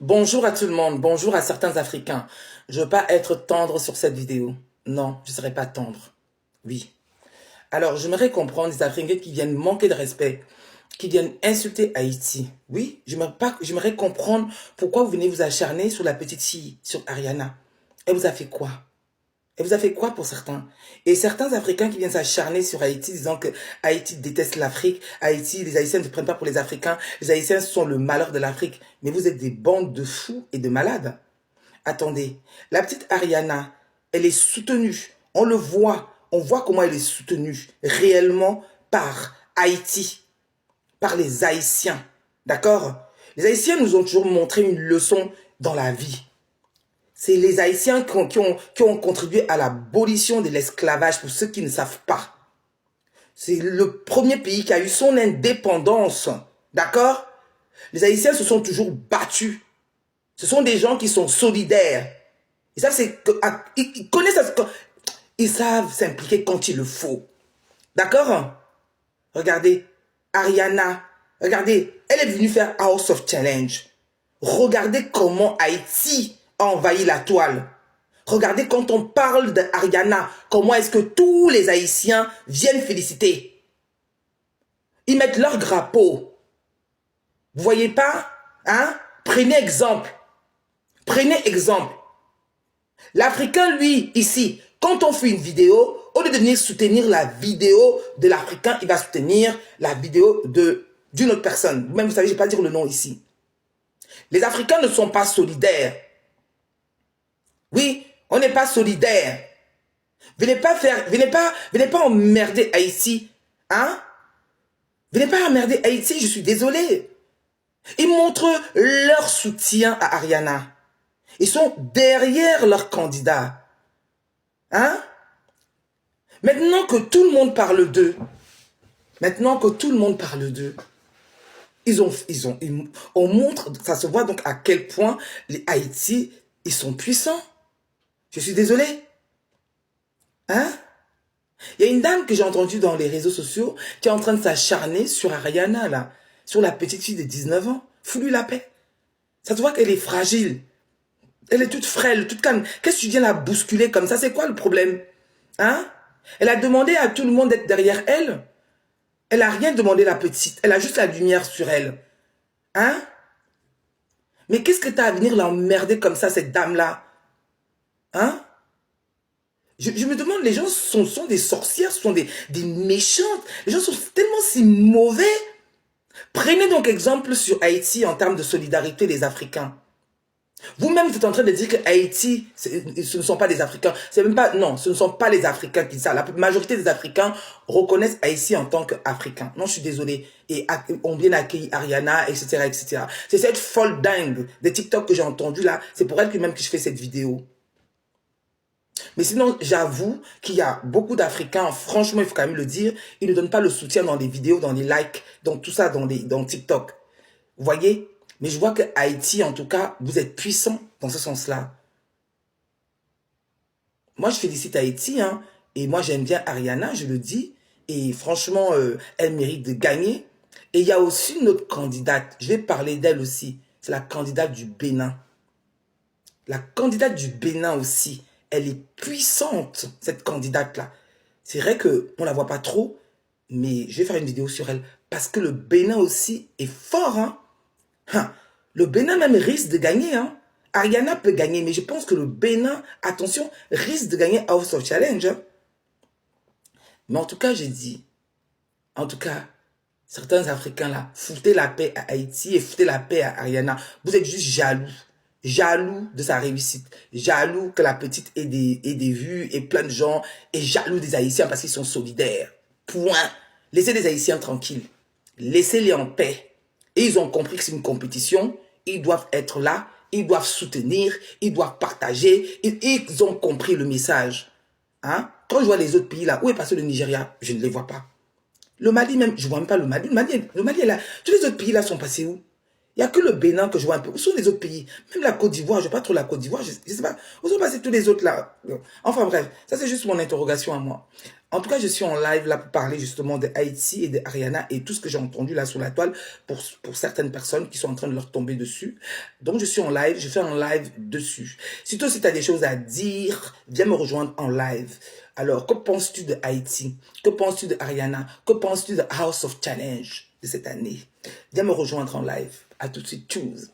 Bonjour à tout le monde, bonjour à certains Africains. Je veux pas être tendre sur cette vidéo. Non, je serai pas tendre. Oui. Alors, j'aimerais comprendre les Africains qui viennent manquer de respect, qui viennent insulter Haïti. Oui, j'aimerais comprendre pourquoi vous venez vous acharner sur la petite fille, sur Ariana. Elle vous a fait quoi? Elle vous a fait quoi pour certains? Et certains Africains qui viennent s'acharner sur Haïti disant que Haïti déteste l'Afrique, Haïti, les Haïtiens ne se prennent pas pour les Africains, les Haïtiens sont le malheur de l'Afrique. Mais vous êtes des bandes de fous et de malades. Attendez, la petite Ariana, elle est soutenue. On le voit, on voit comment elle est soutenue réellement par Haïti, par les Haïtiens. D'accord? Les Haïtiens nous ont toujours montré une leçon dans la vie. C'est les Haïtiens qui ont contribué à l'abolition de l'esclavage, pour ceux qui ne savent pas. C'est le premier pays qui a eu son indépendance. D'accord? Les Haïtiens se sont toujours battus. Ce sont des gens qui sont solidaires. Ils connaissent, ils savent s'impliquer quand il le faut. D'accord? Regardez, Ariana, regardez, elle est venue faire House of Challenge. Regardez comment Haïti a envahi la toile. Regardez quand on parle d'Ariana, comment est-ce que tous les Haïtiens viennent féliciter. Ils mettent leur drapeau. Vous voyez pas? Hein? Prenez exemple. Prenez exemple. L'Africain, lui, ici, quand on fait une vidéo, au lieu de venir soutenir la vidéo de l'Africain, il va soutenir la vidéo d'une autre personne. Vous-même, vous savez, je ne vais pas dire le nom ici. Les Africains ne sont pas solidaires. Oui, on n'est pas solidaires. Venez pas emmerder Haïti. Hein? Venez pas emmerder Haïti, je suis désolé. Ils montrent leur soutien à Ariana. Ils sont derrière leur candidat. Hein? Maintenant que tout le monde parle d'eux, on montre, ça se voit donc à quel point les Haïti, ils sont puissants. Je suis désolé. Hein? Il y a une dame que j'ai entendue dans les réseaux sociaux qui est en train de s'acharner sur Ariana, là, sur la petite fille de 19 ans. Fous-lui la paix. Ça se voit qu'elle est fragile. Elle est toute frêle, toute calme. Qu'est-ce que tu viens la bousculer comme ça? C'est quoi le problème? Hein? Elle a demandé à tout le monde d'être derrière elle. Elle n'a rien demandé, la petite. Elle a juste la lumière sur elle. Hein? Mais qu'est-ce que tu as à venir l'emmerder comme ça, cette dame-là? Hein? Je me demande, les gens sont des sorcières, sont des méchantes. Les gens sont tellement si mauvais. Prenez donc exemple sur Haïti en termes de solidarité des Africains. Vous-même, vous êtes en train de dire que Haïti, ce ne sont pas des Africains. C'est même pas, non, ce ne sont pas les Africains qui disent ça. La majorité des Africains reconnaissent Haïti en tant qu'Africain. Non, je suis désolé. Et on vient accueillir Ariana, etc., etc. C'est cette folle dingue des TikTok que j'ai entendu là. C'est pour elle que même que je fais cette vidéo. Mais sinon, j'avoue qu'il y a beaucoup d'Africains, franchement, il faut quand même le dire, ils ne donnent pas le soutien dans les vidéos, dans les likes, dans tout ça, dans TikTok. Vous voyez? Mais je vois que Haïti, en tout cas, vous êtes puissant dans ce sens-là. Moi, je félicite Haïti, hein, et moi, j'aime bien Ariana, je le dis, et franchement, elle mérite de gagner. Et il y a aussi une autre candidate, je vais parler d'elle aussi, c'est la candidate du Bénin. La candidate du Bénin aussi, elle est puissante, cette candidate-là. C'est vrai qu'on ne la voit pas trop, mais je vais faire une vidéo sur elle, parce que le Bénin aussi est fort, hein. Le Bénin même risque de gagner. Hein. Ariana peut gagner, mais je pense que le Bénin, attention, risque de gagner House of Challenge. Hein. Mais en tout cas, j'ai dit, en tout cas, certains Africains là, foutez la paix à Haïti et foutez la paix à Ariana. Vous êtes juste jaloux. Jaloux de sa réussite. Jaloux que la petite ait des vues et plein de gens. Et jaloux des Haïtiens parce qu'ils sont solidaires. Point. Laissez les Haïtiens tranquilles. Laissez-les en paix. Et ils ont compris que c'est une compétition. Ils doivent être là. Ils doivent soutenir. Ils doivent partager. Ils ont compris le message. Hein? Quand je vois les autres pays là, où est passé le Nigeria? Je ne les vois pas. Le Mali même, je ne vois même pas le Mali. Le Mali est là. Tous les autres pays là sont passés où? Il n'y a que le Bénin que je vois un peu. Où sont les autres pays? Même la Côte d'Ivoire, je ne vois pas trop la Côte d'Ivoire. Je ne sais pas. Où sont passés tous les autres là? Enfin bref, ça c'est juste mon interrogation à moi. En tout cas, je suis en live là pour parler justement de Haïti et de Ariana et tout ce que j'ai entendu là sur la toile pour certaines personnes qui sont en train de leur tomber dessus. Donc je suis en live, je fais un live dessus. Surtout si tu as des choses à dire, viens me rejoindre en live. Alors, que penses-tu de Haïti? Que penses-tu de Ariana? Que penses-tu de House of Challenge de cette année? Viens me rejoindre en live. À tout de suite. Tchuss.